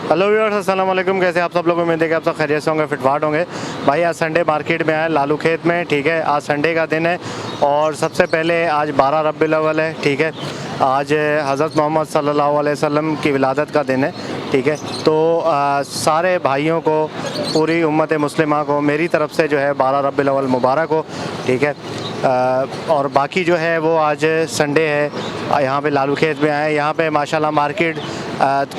Hello viewers, अस्सलाम वालेकुम। कैसे आप सब लोग? उम्मीद है कि आप सब खैरियत से होंगे, फिटफाट होंगे। भाई आज संडे मार्केट में आए लालू खेत में, ठीक है। आज संडे का दिन है और सबसे पहले आज 12 रबीउल अव्वल है, ठीक है। आज हज़रत मोहम्मद सल्लल्लाहु अलैहि वसल्लम की विलादत का दिन है, ठीक है। तो सारे भाइयों को, पूरी उम्मत मुस्लिमा को मेरी तरफ से जो है 12 रबीउल अव्वल मुबारक हो, ठीक है। और बाकी जो है वो आज संडे है, यहाँ पे लालू खेत में आए। यहाँ पे माशाल्लाह मार्केट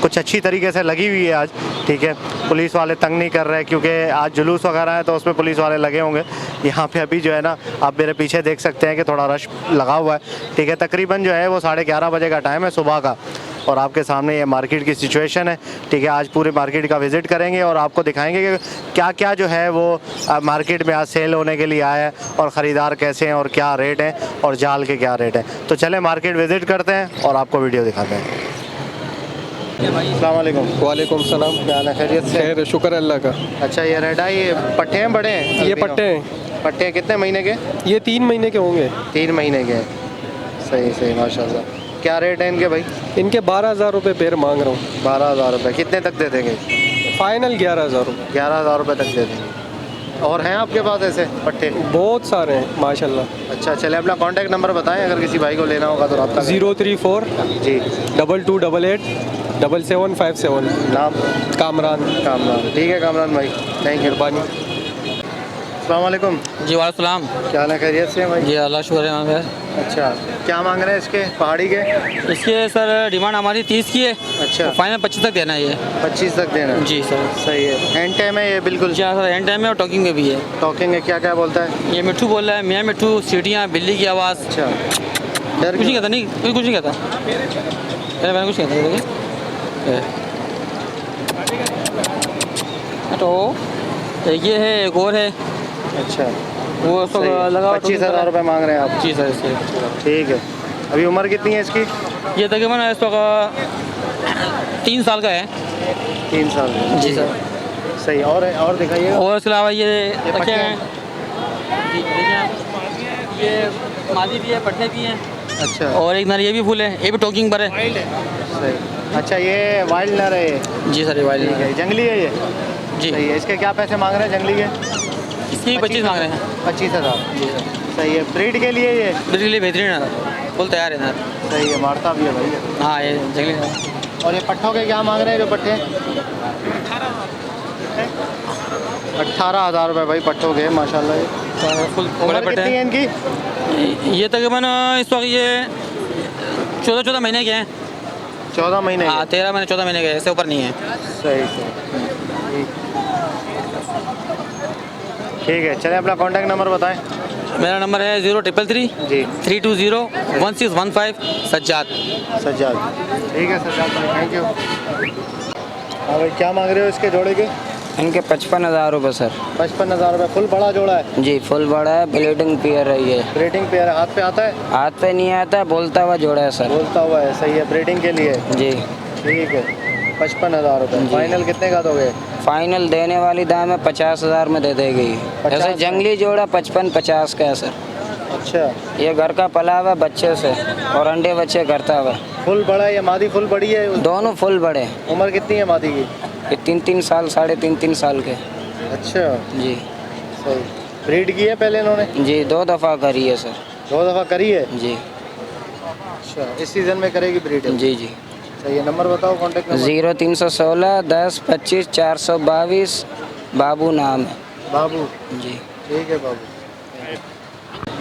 कुछ अच्छी तरीके से लगी हुई है आज, ठीक है। पुलिस वाले तंग नहीं कर रहे क्योंकि आज जुलूस वगैरह है तो उसमें पुलिस वाले लगे होंगे। यहाँ पे अभी जो है ना, आप मेरे पीछे देख सकते हैं कि थोड़ा रश लगा हुआ है, ठीक है। तकरीबन जो है वो 11:30 बजे का टाइम है सुबह का, और आपके सामने ये मार्केट की सिचुएशन है, ठीक है। आज पूरे मार्केट का विज़िट करेंगे और आपको दिखाएंगे कि क्या क्या जो है वो मार्केट में आज सेल होने के लिए आया है और ख़रीदार कैसे हैं और क्या रेट हैं और जाल के क्या रेट हैं। तो चलें मार्केट विज़िट करते हैं और आपको वीडियो दिखाते हैं। अस्सलाम वालेकुम। वालेकुम सलाम। क्या हाल है? खैरियत से? खैर, शुक्र अल्लाह का। अच्छा, ये रेड आई, ये पट्टे हैं बड़े हैं? ये पट्टे हैं। पट्टे कितने महीने के? ये 3 महीने के होंगे। 3 महीने के। सही सही, माशाल्लाह। क्या रेट है इनके भाई? इनके 12,000 रुपये पेड़ मांग रहा हूँ। 12,000 रुपये। कितने तक दे देंगे? फाइनल 11,000 रुपये। 11,000 रुपये तक दे देंगे। और हैं आपके पास ऐसे पट्टे? बहुत सारे हैं माशाल्लाह। अच्छा, चले अपना कॉन्टैक्ट नंबर बताएं, अगर किसी भाई को लेना होगा तो रब्ता करें। 034 जी 2288 7757। नाम? कामरान। कामरान, ठीक है कामरान भाई, थैंक यू। मेहरबानी। अस्सलाम वालेकुम। जी वालेकुम। क्या हाल है? खैरियत से हैं भाई? जी अल्लाह शुक्र है वहाँ अच्छा, क्या मांग रहे हैं इसके पहाड़ी के? पे। इसके सर डिमांड हमारी 30 की है। अच्छा, फाइनल 25 तक देना है ये। 25 तक देना है? जी सर। सही है। एंड टाइम है ये बिल्कुल? जी हाँ सर, एंड टाइम में और टॉकिंग में भी है। टॉकिंग है? क्या क्या बोलता है? ये मिट्ठू बोल रहा है, मियाँ मिट्ठू, सीटियाँ, बिल्ली की आवाज़। अच्छा, डर कुछ नहीं क्यों? कहता, नहीं कुछ नहीं कहता। अरे मैंने कुछ नहीं कहता, देखिए। तो ये है, एक और है अच्छा, वो उसको लगा। 25,000 रुपये मांग रहे हैं आप? जी सर इसके। ठीक है। अभी उम्र कितनी है इसकी? ये तकरीबन इस वक्त 3 साल का है। 3 साल। जी सर। सही। और दिखाइए। और इसके अलावा ये पट्टे रखे हैं? हैं। जी देखिए आप, ये मादी भी है, पट्टे भी हैं। अच्छा, और एक नर ये भी फूल है, ये भी टॉकिंग पर है। सही। अच्छा, ये वाइल्ड नर है ये? जी सर, ये वाइल्ड ठीक है। जंगली है ये? जी। सही है। इसके क्या पैसे मांग रहे हैं जंगली के? इसकी 25 मांग रहे हैं। 25,000। जी सर। सही है। ब्रीड के लिए ये? बिल्कुल ही बेहतरीन है, फुल तैयार है नर। सही है, मारता भी है भाई। हाँ ये जंगली नर। और ये पट्ठों के क्या मांग रहे हैं जो पट्टे? 18,000 रुपये भाई पट्ठों के, माशाल्लाह। ये फुल उम्र बड़े पट्टे कितनी है हैं। इनकी? ये तकरीबन इस वक्त ये 14 महीने के हैं। 14 महीने हाँ के? 13 महीने 14 महीने के, इससे ऊपर नहीं है। सही सही, ठीक है। चलें अपना कॉन्टैक्ट नंबर बताएं। मेरा नंबर है 0333 जी 320 1615। सज्जाद। सज्जाद, ठीक है सज्जाद भाई, थैंक यू। हाँ भाई, क्या मांग रहे हो इसके जोड़े के? इनके 55,000 रुपये सर। 55,000 रुपये। फुल बड़ा जोड़ा है? जी फुल बड़ा है, ब्लीडिंग पेयर है ये। ब्रीडिंग पेयर है? हाथ पे आता है? हाथ पे नहीं आता, बोलता हुआ जोड़ा है सर। बोलता हुआ है? सही है, ब्रीडिंग के लिए। जी ठीक है। 55,000 रुपये। जी। फाइनल कितने का दोगे? फाइनल देने वाली दाम है 50,000 में दे देगी। 50 ऐसे जंगली जोड़ा 55-50 का है सर। अच्छा, ये घर का पला हुआ बच्चे से और अंडे बच्चे करता हुआ। फुल बड़ा है या मादी फुल बड़ी है? दोनों फुल बड़े। उम्र कितनी है मादी की? ये 3-3 साल, 3.5 साल के। अच्छा, जी सही। ब्रीड की है पहले इन्होंने? जी 2 दफ़ा करी है सर। 2 दफ़ा करी है? जी अच्छा, इस सीज़न में करेगी ब्रीड? जी जी। सही है। नंबर बताओ, कॉन्टैक्ट नंबर। 0316 10 25 422। बाबू नाम है। बाबू, जी ठीक है बाबू।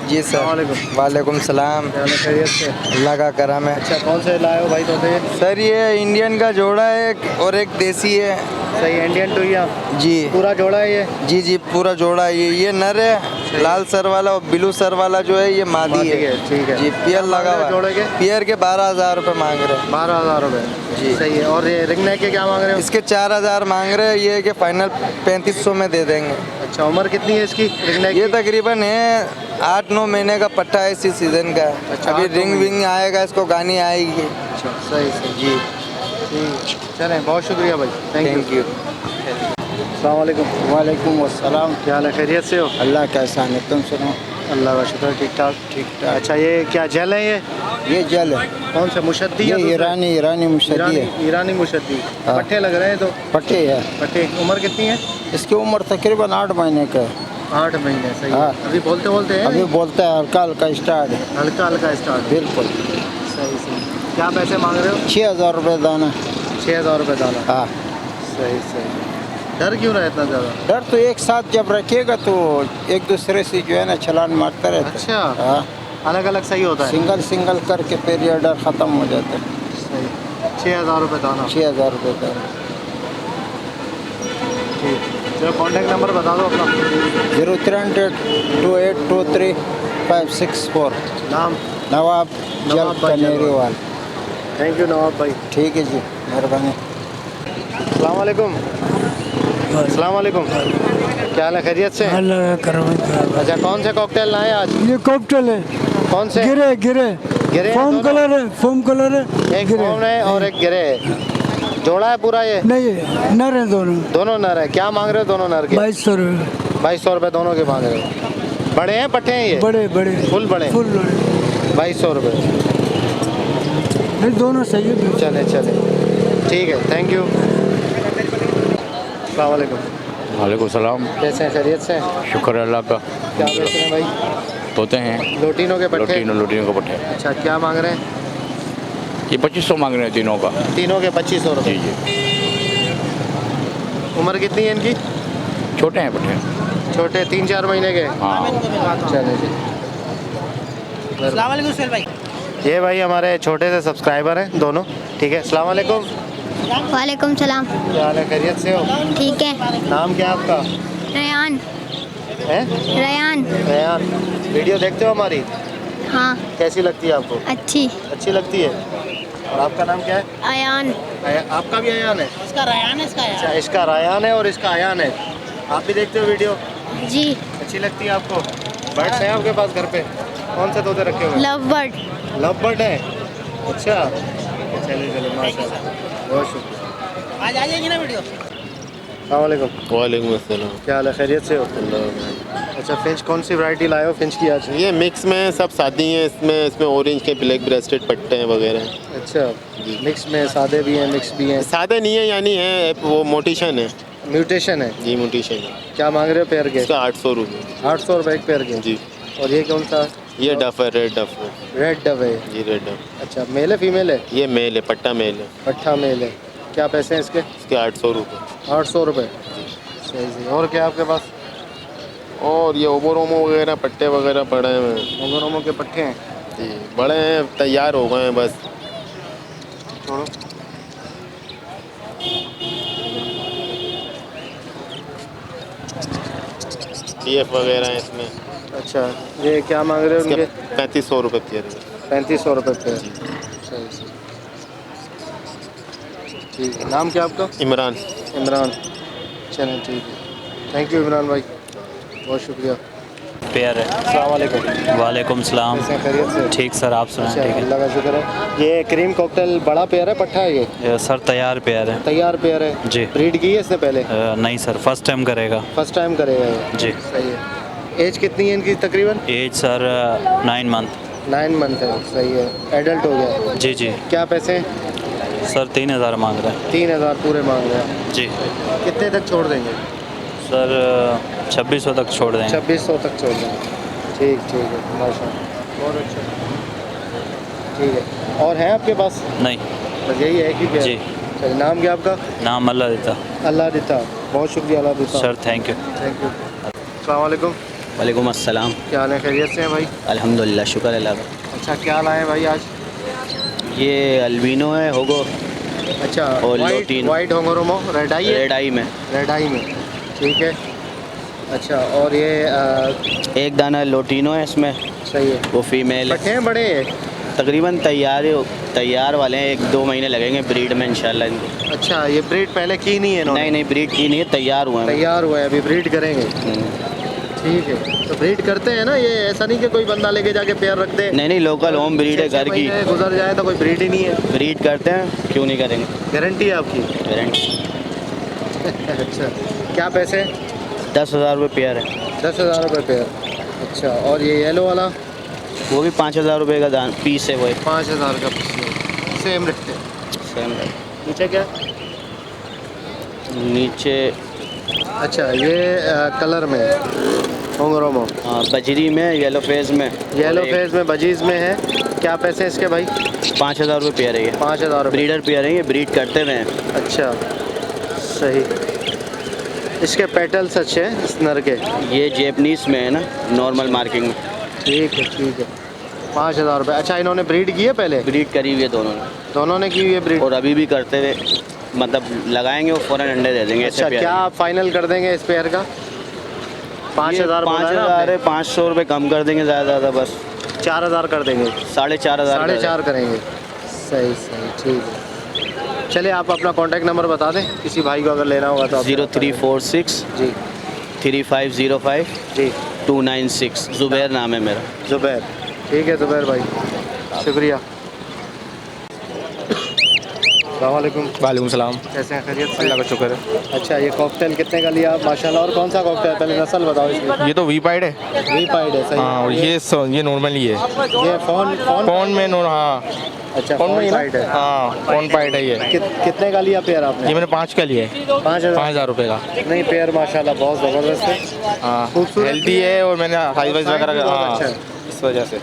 जी अस्सलाम सर। वालेकुम सलाम। क्या हाल है? खैरियत से? अल्लाह का करम है। अच्छा, कौन से लाए हो भाई तोते? सर ये इंडियन का जोड़ा है और एक देसी है। सही है। इंडियन टुइया जी पूरा जोड़ा है ये? जी जी पूरा जोड़ा है ये नर है। लाल सर वाला और ब्लू सर वाला जो है ये मादी है। ठीक है। जी पियर लगा हुआ जोड़े के? है। पियर के 12,000 रुपये मांग रहे हैं। 12,000 रुपये। जी। सही है। और ये रिंग नेक के क्या मांग रहे हो? इसके 4,000 मांग रहे हैं, ये कि फाइनल 3500 में दे देंगे। अच्छा, उम्र कितनी है इसकी रिंग नेक ये की? तकरीबन है 8-9 महीने का पट्टा है, इसी सीज़न का। अच्छा, अभी 8-9 रिंग महीने। विंग आएगा, इसको गानी आएगी। अच्छा, सही सही, जी ठीक। चलें, बहुत शुक्रिया भाई, थैंक यू। अस्सलाम वालेकुम। वालेकुम अस्सलाम। क्या हाल है? खैरियत से हो? अल्लाह का एहसान है, तुम सुनो। अल्लाह का शुक्र ठीक ठाक। अच्छा ये क्या जेल है ये जेल है, कौन से मुशद्दी ये या दूसरे? ईरानी मुशद्दी ईरानी है, ईरानी मुशद्दी। हाँ। पट्टे लग रहे हैं तो पट्टे है। पट्टे। उम्र कितनी है? इसकी उम्र तकरीबन 8 महीने का है। 8 महीने। सही है। हाँ। अभी बोलते बोलते हैं अभी बोलता है, हल्का हल्का स्टार्ट है। हल्का हल्का स्टार्ट। बिल्कुल। सही सही। क्या पैसे मांग रहे हो? 6000 रुपये दाना। 6000 रुपये दाना। हाँ। सही सही। डर क्यों रहा है इतना ज़्यादा? डर तो एक साथ जब रखिएगा तो एक दूसरे से जो है ना छलान मारता रहता है। अच्छा। हाँ, अलग अलग सही होता है। सिंगल सिंगल करके फिर ये डर ख़त्म हो जाता है। सही। 6000 रुपये दाना। 6000 रुपये दाना। ठीक। चलो कॉन्टैक्ट नंबर बता दो अपना। 0322823564। नाम? नवाब नवाब जल भाई कनेरीवाल। थैंक यू नवाब भाई। ठीक है जी, मेहरबानी। अस्सलाम वालेकुम। अस्सलाम वालेकुम। क्या हाल है, खैरियत से? अल्लाह करो। अच्छा कौन से कॉकटेल लाए आज? ये कॉकटेल है, कौन से? गिरे गिरे गिरे हैं फोम दोनों? कलर है, फोम कलर है। एक गिरे फोम है और एक गिरे है। जोड़ा है पूरा ये? नहीं, नर है दोनों। दोनों नर है। क्या मांग रहे हो दोनों नर के? 2200 रुपये। 2200 रुपये दोनों के मांग रहे हो। बड़े हैं पट्टे हैं ये? बड़े बड़े फुल बड़े? फुल बड़े। 2200 रुपये। नहीं, दोनों सही है। चले चले ठीक है, थैंक यू। अस्सलाम वालेकुम। वालेकुम सलाम। कैसे हैं, खैरियत से? शुक्र है अल्लाह का। क्या बेच रहे हैं भाई? तोते हैं, लोटिनों के पट्टे? लोटिनों का पट्टे। अच्छा क्या मांग रहे हैं? ये 2500 मांग रहे हैं तीनों का। तीनों के 2500 जी रुपये। जी। उम्र कितनी है इनकी? छोटे हैं पट्टे। छोटे 3-4 महीने के? हाँ। चले जी। ये भाई हमारे छोटे से सब्सक्राइबर हैं दोनों। ठीक है, अस्सलाम वालेकुम। वालेकुम सलाम। क्या हाल है, खैरियत से हो? ठीक है। नाम क्या है आपका? रयान। है रयान। रेहान। वीडियो देखते हो हमारी? हाँ। कैसी लगती है आपको? अच्छी। अच्छी लगती है। और आपका नाम क्या है? अयान। आपका भी अयान है? इसका रयान है, इसका अच्छा, इसका रायान है और इसका अयान है। आप भी देखते हो वीडियो? जी। अच्छी लगती है आपको? बर्ड्स हैं आपके पास घर पे? कौन से तोते रखे हुए? Love bird. लव बर्ड है। अच्छा चलिए चलिए, माशाल्लाह, बहुत शुक्रिया। आज आ जाएगी ना वीडियो। अस्सलाम वालेकुम। वालेकुम अस्सलाम। क्या हाल है, खैरियत से हो? अच्छा फिंच कौन सी वैरायटी लाए हो फिंच की आज? ये मिक्स में सब सादी हैं, इसमें ऑरेंज के ब्लैक ब्रेस्टेड पट्टे हैं वगैरह। अच्छा मिक्स में सादे भी हैं मिक्स भी हैं? सादे नहीं है, यानी है वो मोटिशन है। म्यूटेशन है? जी म्यूटेशन है। क्या मांग रहे हो पेयर के? इसका 800 रुपये। 800 रुपये एक पेयर के? जी। और ये कौन सा? ये डफ है, रेड डफ है। रेड डव है? जी रेड डफ। अच्छा मेल है फीमेल है? ये मेल है, पट्टा मेल है। पट्ठा मेल है। क्या पैसे हैं इसके? इसके 800 रुपये। 800 रुपये। सही सही। और क्या आपके पास? और ये ओमोरोमो वगैरह पट्टे वगैरह पड़े हैं। मोगरोमो के पट्टे हैं? जी बड़े हैं, तैयार हो गए हैं बस। छोड़ो। TF वगैरह हैं इसमें। अच्छा ये क्या मांग रहे हो इसके उनके? 3500 रुपये पेयर। 3500 रुपये पेयर। सही सही। ठीक है, नाम क्या आपका? इमरान। इमरान। चलें ठीक है, थैंक यू इमरान भाई, बहुत शुक्रिया। पेयर है। अस्सलाम वालेकुम। वालेकुम सलाम। कैसे हैं, खैरियत से? ठीक सर, आप अच्छा सुनाएं? ठीक अल्लाह का शुक्र है। ये क्रीम कॉकटेल बड़ा पेयर है पट्ठा है ये? है सर, तैयार पेयर है। तैयार पेयर है? जी। ब्रीड की है इसने पहले? नहीं सर, फर्स्ट टाइम करेगा। फर्स्ट टाइम करेगा ये? जी। सही है। एज कितनी है इनकी तकरीबन? As sir 9 month. 9 मंथ है। सही है, एडल्ट हो गया? जी जी। क्या पैसे? सर 3000 मांग रहे हैं। 3000 पूरे मांग रहे हैं? जी। कितने तक छोड़ देंगे? सर 2600 तक छोड़ देंगे। 2600 तक छोड़ देंगे। ठीक ठीक है, माशाल्लाह, बहुत अच्छा। ठीक है, और हैं आपके पास? नहीं, बस यही है कि? जी। चलिए, नाम क्या आपका? नाम अल्लाह देता। अल्लाह देता। बहुत शुक्रिया, अल्लाह देता। Sir thank you. Thank you. अस्सलाम वालेकुम। वालेकुम अस्सलाम। क्या हाल है, खैरियत से हैं भाई? अल्हम्दुलिल्लाह, शुक्र अल्लाह का। अच्छा क्या लाए हैं भाई आज? ये अल्बिनो है, होगो। अच्छा और वाइट लोटीनो। वाइट होंगोरोमो रेड आई है? रेड आई में। रेड आई में, ठीक है। अच्छा और ये एक दाना लोटीनो है इसमें। सही है। वो फीमेल पट्टे है। हैं बड़े हैं? तकरीबन तैयार वाले हैं, 1-2 महीने लगेंगे ब्रीड में इंशाल्लाह इनको। अच्छा ये ब्रीड पहले की नहीं है इन्होंने? नहीं नहीं, ब्रीड की नहीं है, तैयार हुए हैं। तैयार हुआ है, अभी ब्रीड करेंगे? हम्म। ठीक है, तो ब्रीड करते हैं ना ये? ऐसा नहीं कि कोई बंदा लेके जाके पेयर रख दे? नहीं नहीं, लोकल होम ब्रीड है, 6 घर की। महीने गुजर जाए तो कोई ब्रीड ही नहीं है? ब्रीड करते हैं, क्यों नहीं करेंगे। गारंटी है आपकी? गारंटी। अच्छा क्या पैसे? 10,000 रुपये पेयर है। 10,000 रुपये पेयर। अच्छा, और ये येलो वाला वो भी 5,000 रुपये का दान पीस है, वो 5,000 का सेम रेट है। सेम है। नीचे क्या? नीचे अच्छा, ये कलर में घुंघरू में, हाँ, बजरी में, येलो फेज में, येलो फेज में, बजीज में है। क्या पैसे हैं इसके भाई? 5,000 रुपये पेयर है ये। 5,000 रुपये। ब्रीडर पेयर है ये, ब्रीड करते हुए हैं। अच्छा, सही। इसके पेटल्स अच्छे हैं इस नर के। ये जैपनीज में है ना, नॉर्मल मार्किंग में। ठीक है, ठीक है। 5,000 रुपये। अच्छा, इन्होंने ब्रीड की है पहले? ब्रीड करी हुई है दोनों ने। दोनों ने की हुई है ब्रीड? और अभी भी करते हुए, मतलब लगाएंगे वो फ़ौरन अंडे दे देंगे। अच्छा, क्या आप फाइनल कर देंगे इस पेयर का? 5,000 5,000 है, 500 रुपये कम कर देंगे ज़्यादा बस। 4,000 कर देंगे। 4,500 4,500 करेंगे। सही सही, ठीक है। चलिए, आप अपना कॉन्टैक्ट नंबर बता दें, किसी भाई को अगर लेना होगा तो। 0346 जी 3505 जी 296। ज़ुबैर नाम है मेरा। ज़ुबैर। ठीक है ज़ुबैर भाई, शुक्रिया। अस्सलामुअलैकुम। वालेकुम सलाम। कैसे हैं, खैरियत से? अल्लाह का शुक्र है। अच्छा, ये कॉकटेल कितने का लिया माशाल्लाह? और कौन सा कॉकटेल? पहले नस्ल बताओ इसकी। ये तो वी पाइड है। वी पाइड है, सही। हाँ, और ये नॉर्मल ही है। ये फोन में हाँ। अच्छा, फोन में ही ना? पाइड है। हाँ, फोन पाइड है ये। कितने का लिया पेयर आपने? ये मैंने 5 का लिया है। 5,000 रुपये का। नहीं, पेयर माशाल्लाह बहुत ज़बरदस्त है। हाँ, खूबसूरत हेल्दी है और मैंने साइज वाइज साइज भी वगैरह बहुत हाँ, अच्छा है। इस वजह से।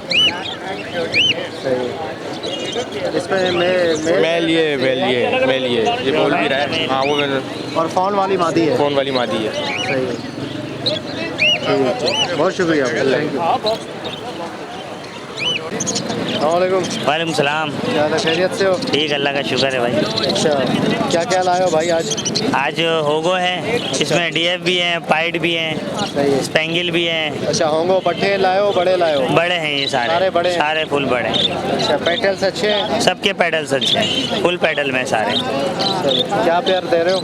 सही। इसमें मेल ये ये बोल भी रहा है। हाँ, वो और फोन वाली मादी है। फोन वाली मादी है। सही है, ठीक है। बहुत शुक्रिया, थैंक यू। अस्सलामुअलैकुम। वालेकुम सलाम। क्या हाल है, खैरियत से हो? ठीक, अल्लाह का शुक्र है भाई। अच्छा, क्या क्या लाए हो भाई आज? आज होगो है, इसमें डीएफ भी हैं, पाइड भी हैं, सही है। स्पेंगिल भी हैं। अच्छा, होंगो पट्टे लाए हो, बड़े लाए हो? बड़े हैं ये सारे। सारे बड़े हैं? सारे फुल बड़े हैं। अच्छा, पेटल्स अच्छे हैं? सबके पेडल्स अच्छे हैं, फुल पेडल में सारे। सही। क्या पेयर दे रहे हो?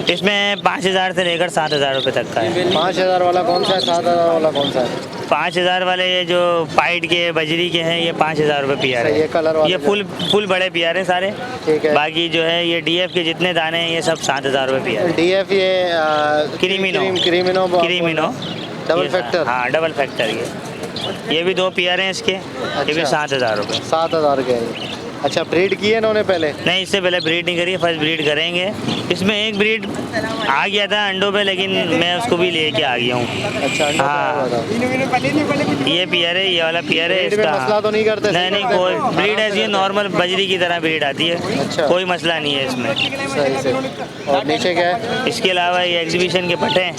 इसमें 5,000 से लेकर 7,000 रुपये तक का है। 5,000 वाला कौन सा है? 7,000 वाला कौन सा है? 5,000 वाले ये जो पाइड के, बजरी के हैं, ये 5,000 रुपये पियर सही, है। ये कलर वाले ये फुल बड़े पियर हैं सारे। ठीक है। बाकी जो है ये डीएफ के जितने दाने हैं ये सब 7,000 रुपये पियर है। डीएफ ये क्रीमिनो डबल फैक्टर। हाँ, डबल फैक्टर ये भी 2 पियर हैं इसके। ये भी 7,000 रुपये। 7,000 के हैं। अच्छा, ब्रीड की है इन्होंने पहले? नहीं, इससे पहले ब्रीड नहीं करी, फर्स्ट ब्रीड करेंगे। इसमें एक ब्रीड आ गया था अंडों पे, लेकिन मैं उसको भी लेके आ गया हूँ। अच्छा, हाँ, ये पियर है, ये वाला पियर है इसका। मसला तो नहीं करते? नहीं, कोई ब्रीड ऐसी है, नॉर्मल बजरी की तरह ब्रीड आती है। अच्छा। कोई मसला नहीं है इसमें। सही से। और नीचे क्या है? इसके अलावा ये एग्जीबिशन के पट्टे हैं।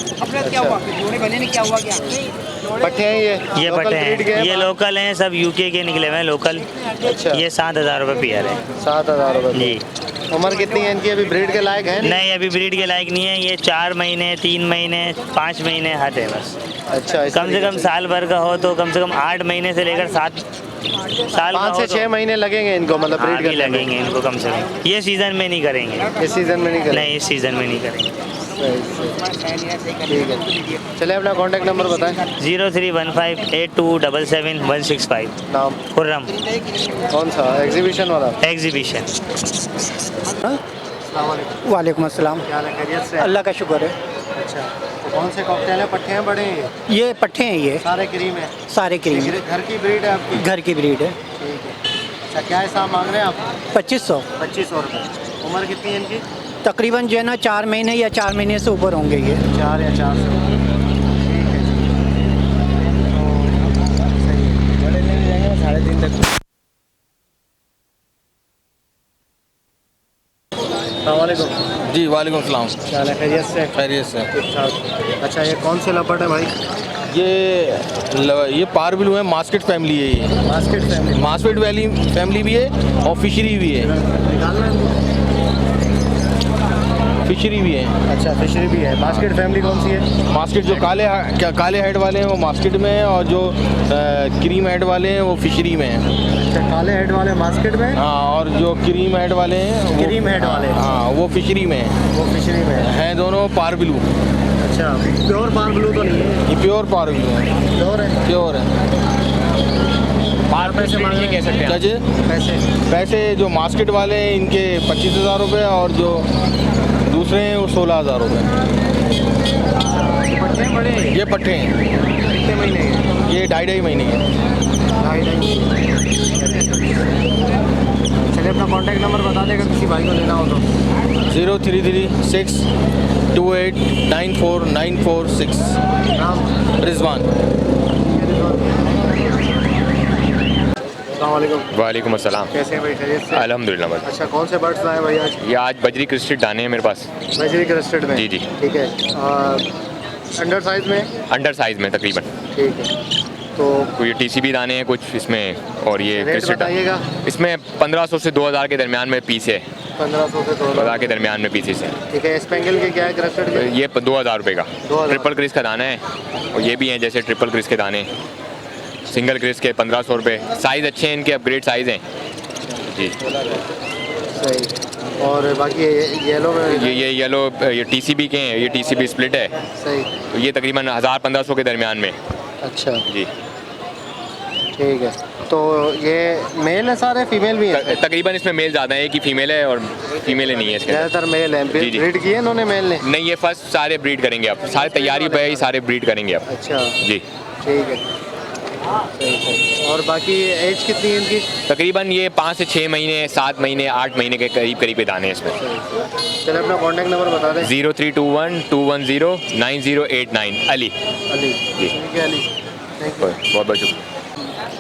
पट्टे हैं ये पट्टे breed के हैं, ये लोकल हैं, सब यूके के निकले हुए हैं लोकल। अच्छा, ये 7,000 रुपये पियर है। 7,000 रुपये। जी। उम्र कितनी है इनकी? अभी ब्रीड के लायक है? नहीं, अभी ब्रीड के लायक नहीं है। ये 4 महीने, 3 महीने, 5 महीने हद है बस। अच्छा, इस कम से तरीके कम साल भर का हो तो कम से कम 8 महीने से लेकर 7 साल का 5 हो से 6 महीने लगेंगे इनको, मतलब ब्रीड ब्रीड करने में। लगेंगे इनको कम से कम। ये सीज़न में नहीं करेंगे। इस सीजन में नहीं करेंगे? नहीं, इस सीज़न में नहीं करेंगे। ठीक है। चलिए, अपना कॉन्टैक्ट नंबर बताएं। 03158277 नाम? खुर्रम। कौन सा? एग्जीबिशन वाला? एग्जीबिशन। वालेकुम अस्सलाम। क्या हाल है, खैरियत से? अल्लाह का शुक्र है। अच्छा, तो कौन से कॉकटेल है? पट्टे हैं, बड़े हैं? ये पट्टे हैं, ये सारे क्रीम है? सारे क्रीम है। घर की ब्रीड है आपकी? घर की ब्रीड है। ठीक है। अच्छा, क्या हिसाब मांग रहे हैं आप? 2500। 2500 रुपये। उम्र कितनी है इनकी? तकरीबन जो है ना 4 महीने या 4 महीने से ऊपर होंगे ये। 4 या 4 से ऊपर। ठीक है जी। तो सही है। बड़े लेने जाएंगे 3.5 तक। अस्सलामुअलैकुम। जी, वालेकुम सलाम। क्या हाल है, खैरियत से? खैरियत से। ठीक ठाक। अच्छा, ये कौन से लपट है भाई? ये पार ब्लू है, मास्केट फैमिली है ये। Market family? Market valley family भी है और फिशरी भी है। फिशरी भी है। अच्छा, फिशरी भी है। मास्केट फैमिली कौन सी है? मास्केट जो काले हेड वाले हैं वो मास्केट में है, और जो क्रीम हेड वाले हैं वो फिशरी में है। अच्छा, काले हेड वाले मास्केट में? हाँ, और जो क्रीम हेड वाले हैं क्रीम हेड वाले? हाँ, वो फिशरी में है। वो फिशरी में हैं दोनों पार ब्लू। अच्छा, प्योर पार ब्लू तो नहीं है? ये प्योर पार ब्लू है। प्योर है? प्योर है। पार पैसे मांग रहे हैं? क्या जी? पैसे जो मास्केट वाले हैं इनके 25,000 रुपये, और जो दूसरे हैं वो 16,000 रुपये। पट्टे हैं बड़े? ये पट्टे हैं, कितने महीने के? ये 2.5 महीने के। चलिए अपना कांटेक्ट नंबर बता दें अगर किसी भाई को लेना हो तो। 0336 28 94 946। नाम? रिजवान। अस्सलामुअलैकुम। वालेकुम अस्सलाम। कैसे हैं भाई, खैरियत से? अल्हम्दुलिल्लाह बस। अच्छा, कौन से बर्ड्स लाए भाई आज? ये आज बजरी क्रिस्टेड दाने हैं मेरे पास। बजरी क्रिस्टेड में? जी जी। ठीक है। अंडर साइज में? अंडर साइज़ में तकरीबन। ठीक है। तो ये TCB दाने हैं कुछ इसमें, और ये रेट क्रिस्टेड बताइएगा। इसमें 1500 से 2000 के दरमियान में पीस है। 1500 से 2000 के दरमियान में पीसेस हैं। ठीक है। स्पेंगल के क्या है क्रिस्टेड के? ये 2000 रुपये का 2000। ट्रिपल क्रिस का दाना है, और ये भी हैं जैसे ट्रिपल क्रिस के दाने। सिंगल क्रिस के 1500 रुपये। साइज़ अच्छे हैं इनके, अपग्रेड साइज़ हैं जी। सही। और बाकी येलो में? ये येलो ये TCB के हैं, ये TCB स्प्लिट है। सही। तो ये तकरीबन 1000-1500 के दरमियान में। अच्छा जी ठीक है। तो ये मेल है सारे, फीमेल भी है? तकरीबन इसमें मेल ज़्यादा है कि फीमेल है, और फीमेल नहीं है इसके अंदर। ज़्यादातर मेल है। जी, जी। ब्रीड किए इन्होंने मेल ने? नहीं, ये फर्स्ट सारे ब्रीड करेंगे अब, सारे तैयारी पे ही सारे ब्रीड करेंगे अब। अच्छा जी ठीक है। सही। और बाकी एज कितनी है इनकी? तकरीबन ये 5 से 6 महीने, 7 महीने, 8 महीने के करीब करीब के दाने हैं इसमें। चलिए अपना कॉन्टैक्ट नंबर बता दें। 0321 210 9089 अली। अली जी। ठीक है अली, थैंक यू। बहुत बहुत शुक्रिया।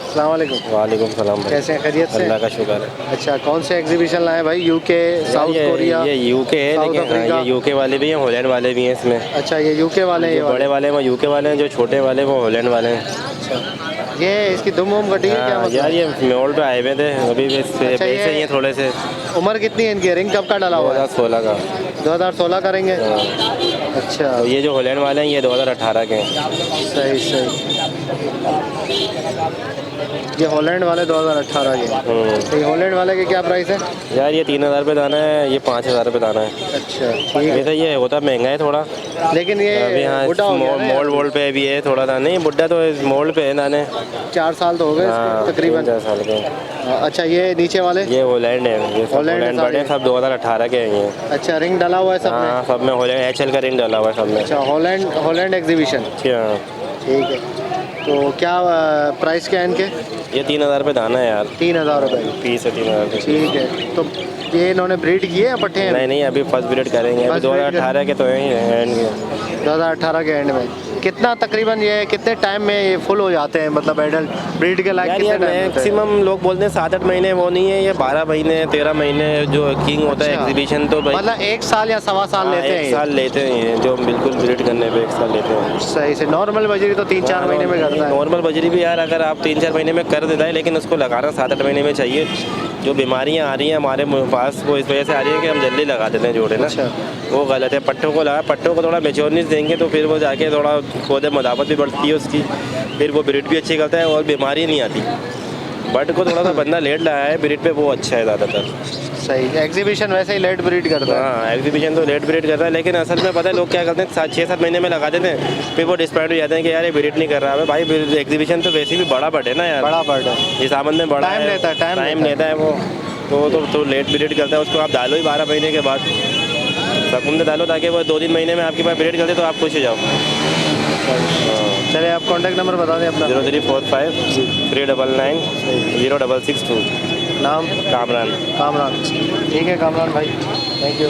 अस्सलाम वालेकुम। वालेकुम सलाम भाई। कैसे हैं, खैरियत से? अल्लाह का शुक्र है। अच्छा, कौन से एग्जीबिशन लाए भाई? UK, south Korea? ये यूके है, साउथ लेकिन अफ्रीका? ये यूके वाले भी हैं, हॉलैंड वाले भी हैं इसमें। अच्छा, ये यूके वाले हैं? ये जो बड़े वाले वो यूके वाले हैं, जो छोटे वाले वो हॉलैंड वाले हैं। अच्छा, ये इसकी दुम वुम कटी है क्या? मतलब यार ये मोल पे आए हुए थे अभी, अच्छा, ये- बेचे ही हैं थोड़े से। उम्र कितनी है इनकी? रिंग कब का डाला हुआ है? 2016 का। 2016 करेंगे? हाँ। अच्छा तो ये जो हॉलैंड वाले हैं ये 2018 के हैं। सही सही। ये हॉलैंड वाले 2018 के। तो ये हॉलैंड वाले के क्या प्राइस है? यार ये 3000 रुपये दाना है, ये 5000 रुपये दाना है। अच्छा ठीक है। वैसे ये होता महंगा है थोड़ा, लेकिन ये अभी हाँ बुढ़ा हो गया ना यार। मोल्ड वोल्ड पे भी है थोड़ा दाना। नहीं बुढ़ा तो मोल्ड पे है दाने। 4 साल तो हो गए हाँ, इसके तकरीबन। 3-4 साल के। अच्छा, ये नीचे वाले? ये हॉलैंड है, ये सब हॉलैंड हॉलैंड सारे? बड़े सब 2018 के हैं ये। अच्छा, रिंग डाला हुआ है सब में? हाँ सब में हॉलैंड HL का रिंग डाला हुआ है सब में। अच्छा, हॉलैंड एग्जीबिशन। हाँ ठीक है। तो क्या प्राइस क्या है इनके? ये 3000 रुपये दाना है यार। 3000 रुपये? पीस है 3000 रुपये। ठीक है। तो ये इन्होंने ब्रीड किए या पट्टे हैं? नहीं अभी फर्स्ट ब्रीड करेंगे, अभी First breed 2018 के तो हैं ही एंड के। 2018 के एंड में। कितना तकरीबन ये कितने टाइम में ये फुल हो जाते हैं, मतलब एडल्ट ब्रीड के लायक यार कितने ये टाइम होते हैं? मैक्सिमम लोग बोलते हैं 7-8 महीने, वो नहीं है, ये 12 महीने 13 महीने जो किंग होता है अच्छा। एग्जीबिशन। तो भाई मतलब 1 साल या सवा साल लेते हैं 1 ये? साल लेते हैं ये, जो बिल्कुल ब्रीड करने पे 1 साल लेते हैं। सही से। नॉर्मल बजरी तो 3-4 महीने में करता है? नॉर्मल बजरी भी यार अगर आप 3-4 महीने में कर देता है, लेकिन उसको लगाना 7-8 महीने में चाहिए। जो बीमारियां आ रही हैं हमारे पास वो इस वजह से आ रही है कि हम जल्दी लगा देते हैं जोड़े ना। अच्छा। वो गलत है। पट्टों को लगा, पट्टों को थोड़ा मेच्योरनेस देंगे तो फिर वो जाके थोड़ा पौधे मदावत भी बढ़ती है उसकी, फिर वो ब्रीड भी अच्छी करता है और बीमारी नहीं आती। बट को थोड़ा सा बंदा लेट लाया है ब्रीड पे, वो अच्छा है ज़्यादातर। सही। एग्जीबिशन वैसे ही लेट ब्रीड करता है? हाँ एग्जीबिशन तो लेट ब्रीड करता है, लेकिन असल में पता है लोग क्या करते हैं 6-7 महीने में लगा देते हैं, फिर वो डिस्पॉइंट हो जाते हैं कि यार ये ब्रीड नहीं कर रहा है। भाई एग्जीबिशन तो वैसे भी बड़ा बट है ना यार, बड़ा बर्ड है, इस आमद में बड़ा टाइम है, लेता है, टाइम लेता है वो। तो लेट ब्रीड करता है, उसको आप डालो ही 12 महीने के बाद सकून से डालो, ताकि वो 2-3 महीने में आपके पास ब्रीड करते तो आप खुश हो जाओ। चलिए आप कॉन्टैक्ट नंबर बता दें अपना। 0345 399 0662। नाम? कामरान। कामरान। ठीक है कामरान भाई, थैंक यू।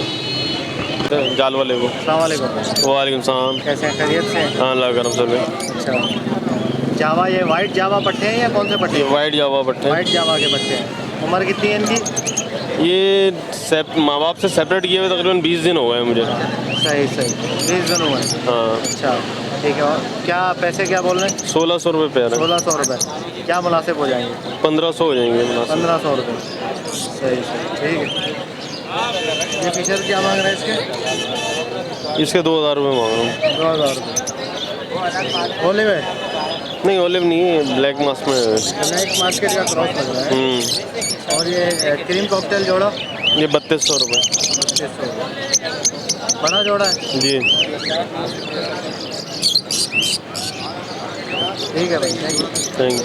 जाल वाले को। अस्सलाम वालेकुम। वालेकुम सलाम। कैसे हैं, खैरियत से? हाँ अल्लाह करम सर में। अच्छा, जावा ये वाइट जावा पट्टे हैं या कौन से पट्टे हैं? वाइट जावा पट्टे। वाइट जावा के पट्टे हैं। उम्र कितनी है इनकी? ये माँ बाप से सेपरेट किए हुए तकरीबन 20 दिन हो गए मुझे। सही सही, 20 दिन हुए? हाँ। अच्छा ठीक है। और क्या पैसे क्या बोल रहे हैं? 1600 रुपये पैर है। 1600 रुपये। क्या मुनासिब हो जाएंगे? 1500 हो जाएंगे मुनासिब। 1500 रुपये। सही सही, ठीक है। ये फीचर क्या मांग रहे हैं इसके? इसके 2000 रुपये मांग रहा हूँ। 2000 रुपये। बोले में नहीं ओलिव नहीं है, ब्लैक मास्क में है। ब्लैक मार्केट का क्रॉस लग रहा है। और ये क्रीम कॉकटेल जोड़ा? ये 3200 रुपये। 3200। बड़ा जोड़ा है जी। ठीक है भाई, थैंक यू। Thank you.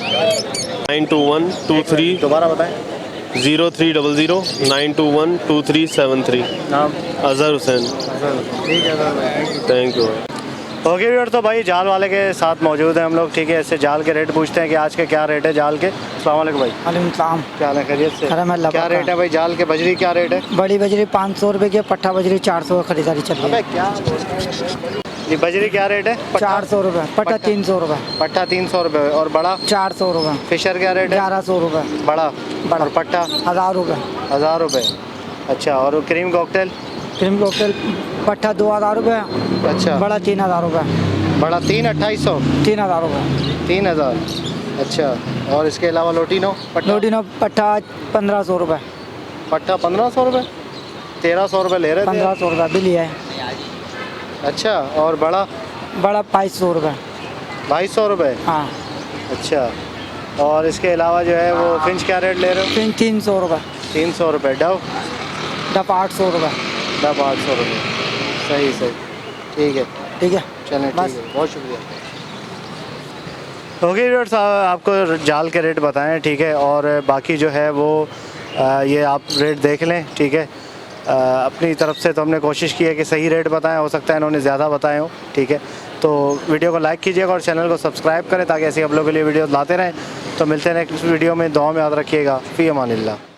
92123 दोबारा बताएं। 0300 9212373। नाम? अजहर हुसैन। ठीक है sir, thank you. Okay viewer, तो भाई जाल वाले के साथ मौजूद हैं हम लोग, ठीक है। इससे जाल के रेट पूछते हैं कि आज के क्या रेट है जाल के। अस्सलाम वालेकुम भाई। वालेकुम सलाम। क्या हाल है, खैरियत से? अलहमदुलिल्लाह। क्या रेट है भाई जाल के? बजरी क्या रेट है? बड़ी बजरी 500 रुपए की, पट्टा बजरी 400 की खरीदारी चल रही है। क्या ये बजरी क्या रेट है? 400 रुपए, पट्टा 300 रुपए। पट्टा 300 रुपए और बड़ा 400 रुपए। फिशर क्या रेट है? 1100 रुपए। बड़ा और पट्टा 1000 रुपए। 1000 रुपए। अच्छा, और क्रीम कॉकटेल? क्रीम कॉकटेल पट्टा 2000 रुपए। अच्छा, बड़ा 3000 रुपए। बड़ा 2800? 3000 रुपए। 3000। अच्छा, और इसके अलावा लोटिनो? लोटिनो पट्टा 1500 रुपए। पट्टा 1500 रुपए? 1300 रुपए ले रहे थे। 1500 रुपए बिल है। अच्छा, और बड़ा? बड़ा 2200 रुपए। 2200 रुपए? हाँ। अच्छा, और इसके अलावा जो है वो फिंच क्या रेट ले रहे हो? फिर 300 रुपए। 300 रुपए। डव? डब 800 रुपए। डब 800 रुपए। सही सही, ठीक है। ठीक है, चलें, ठीक बस। है, बहुत शुक्रिया। ओके व्यूअर्स, साहब आपको जाल के रेट बताएं, ठीक है। और बाकी जो है वो ये आप रेट देख लें, ठीक है। अपनी तरफ से तो हमने कोशिश की है कि सही रेट बताएं, हो सकता है इन्होंने ज़्यादा बताए हो, ठीक है। तो वीडियो को लाइक कीजिएगा और चैनल को सब्सक्राइब करें ताकि ऐसे आप लोगों के लिए वीडियो लाते रहें। तो मिलते हैं नेक्स्ट वीडियो में, दुआ में याद रखिएगा। फ़ी अमानिल्लाह।